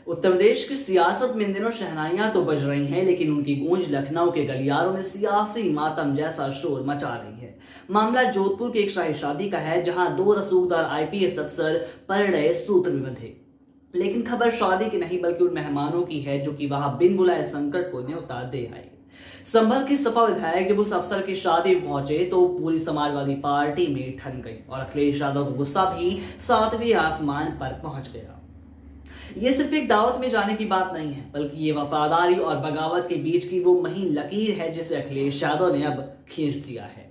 उत्तर प्रदेश की सियासत में इन दिनों शहनाइयां तो बज रही हैं, लेकिन उनकी गूंज लखनऊ के गलियारों में सियासी मातम जैसा शोर मचा रही है। मामला जोधपुर की एक शाही शादी का है, जहां दो रसूखदार आईपीएस अफसर परिणय सूत्र में बंधे। लेकिन खबर शादी की नहीं बल्कि उन मेहमानों की है जो कि वहां बिन बुलाए संकट को न्योता दे आए। संभल की सपा विधायक जब उस अफसर की शादी में पहुंचे तो पूरी समाजवादी पार्टी में ठन गई और अखिलेश यादव का गुस्सा भी सातवें आसमान पर पहुंच गया। ये सिर्फ एक दावत में जाने की बात नहीं है, बल्कि ये वफादारी और बगावत के बीच की वो महीन लकीर है जिसे अखिलेश यादव ने अब खींच दिया है।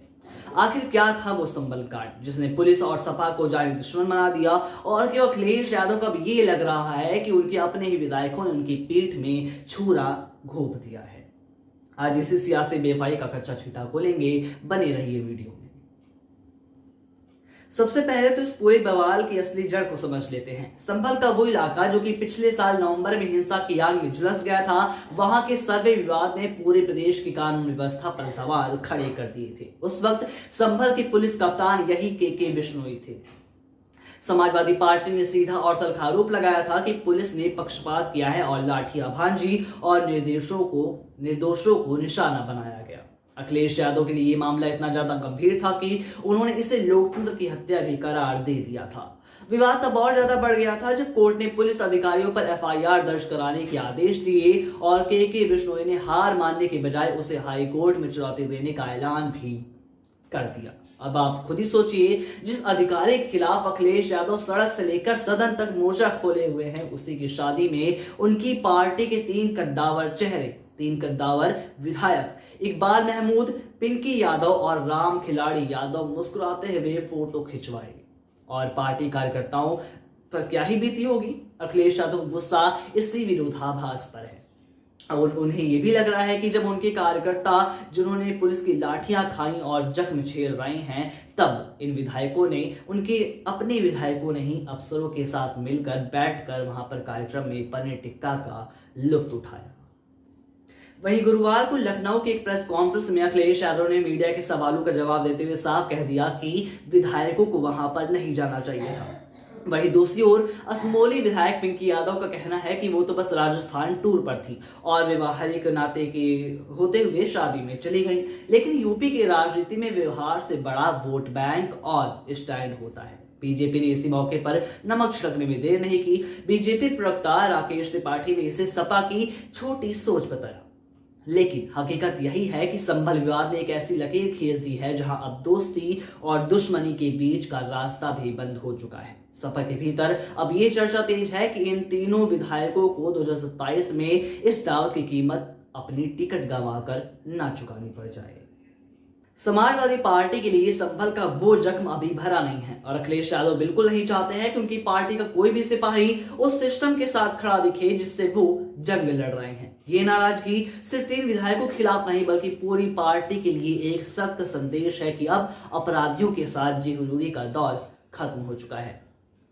आखिर क्या था वो संभल कांड जिसने पुलिस और सपा को जानी दुश्मन बना दिया, और क्यों अखिलेश यादव को अब ये लग रहा है कि उनके अपने ही विधायकों ने उनकी पीठ में छुरा घोंप दिया है। आज इसी सियासी बेवफाई का कच्चा छींटा खोलेंगे, बने रहिए वीडियो में। सबसे पहले तो इस पूरे बवाल की असली जड़ को समझ लेते हैं। संभल का वो इलाका जो कि पिछले साल नवंबर में हिंसा की आग में झुलस गया था, वहां के सर्वे विवाद ने पूरे प्रदेश की कानून व्यवस्था पर सवाल खड़े कर दिए थे। उस वक्त संभल के पुलिस कप्तान यही के बिश्नोई थे। समाजवादी पार्टी ने सीधा और तल्ख आरोप लगाया था कि पुलिस ने पक्षपात किया है और लाठियां भांजी और निर्दोषों को निशाना बनाया गया। अखिलेश यादव के लिए ये मामला इतना ज्यादा गंभीर था कि उन्होंने इसे लोकतंत्र की हत्या भी करार दे दिया था। विवाद तब और ज्यादा बढ़ गया था जब कोर्ट ने पुलिस अधिकारियों पर एफआईआर दर्ज कराने के आदेश दिए और के बिश्नोई ने हार मानने के बजाय उसे हाई कोर्ट में चुनौती देने का ऐलान भी कर दिया। अब आप खुद ही सोचिए, जिस अधिकारी के खिलाफ अखिलेश यादव सड़क से लेकर सदन तक मोर्चा खोले हुए हैं, उसी की शादी में उनकी पार्टी के तीन कद्दावर विधायक इकबाल महमूद, पिंकी यादव और राम खिलाड़ी यादव मुस्कुराते हुए फोटो खिंचवाए। और पार्टी कार्यकर्ताओं पर क्या ही बीती होगी। अखिलेश यादव का गुस्सा इसी विरोधाभास पर है और उन्हें यह भी लग रहा है कि जब उनके कार्यकर्ता जिन्होंने पुलिस की लाठियां खाई और जख्म झेल रहे हैं, तब इन विधायकों ने उनके अपने विधायकों ने ही अफसरों के साथ मिलकर बैठकर वहां पर कार्यक्रम में पनीर टिक्का का लुत्फ उठाया। वहीं गुरुवार को लखनऊ के एक प्रेस कॉन्फ्रेंस में अखिलेश यादव ने मीडिया के सवालों का जवाब देते हुए साफ कह दिया कि विधायकों को वहां पर नहीं जाना चाहिए था। वहीं दूसरी ओर असमोली विधायक पिंकी यादव का कहना है कि वो तो बस राजस्थान टूर पर थी और व्यवहारिक नाते के होते हुए शादी में चली गई। लेकिन यूपी की राजनीति में व्यवहार से बड़ा वोट बैंक और स्टैंड होता है। बीजेपी ने इसी मौके पर नमक छिड़कने में देर नहीं की। बीजेपी प्रवक्ता राकेश त्रिपाठी ने इसे सपा की छोटी सोच बताया, लेकिन हकीकत यही है कि संभल विवाद ने एक ऐसी लकीर खींच दी है जहां अब दोस्ती और दुश्मनी के बीच का रास्ता भी बंद हो चुका है। सपा के भीतर अब ये चर्चा तेज है कि इन तीनों विधायकों को 2027 में इस दावत की कीमत अपनी टिकट गंवाकर ना चुकानी पड़ जाए। समाजवादी पार्टी के लिए संभल का वो जख्म अभी भरा नहीं है और अखिलेश यादव बिल्कुल नहीं चाहते हैं कि उनकी पार्टी का कोई भी सिपाही उस सिस्टम के साथ खड़ा दिखे जिससे वो जंग लड़ रहे हैं। ये नाराजगी सिर्फ तीन विधायकों के खिलाफ नहीं बल्कि पूरी पार्टी के लिए एक सख्त संदेश है कि अब अपराधियों के साथ जी हुजूरी का दौर खत्म हो चुका है।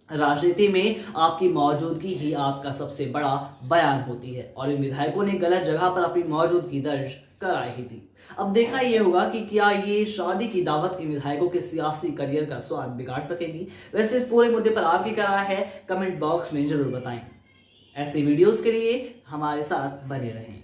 राजनीति में आपकी मौजूदगी ही आपका सबसे बड़ा बयान होती है और इन विधायकों ने गलत जगह पर अपनी मौजूदगी दर्ज कराई ही थी। अब देखना यह होगा कि क्या ये शादी की दावत इन विधायकों के सियासी करियर का स्वाद बिगाड़ सकेगी। वैसे इस पूरे मुद्दे पर आपकी क्या राय है, कमेंट बॉक्स में जरूर बताएं। ऐसे वीडियोस के लिए हमारे साथ बने रहें।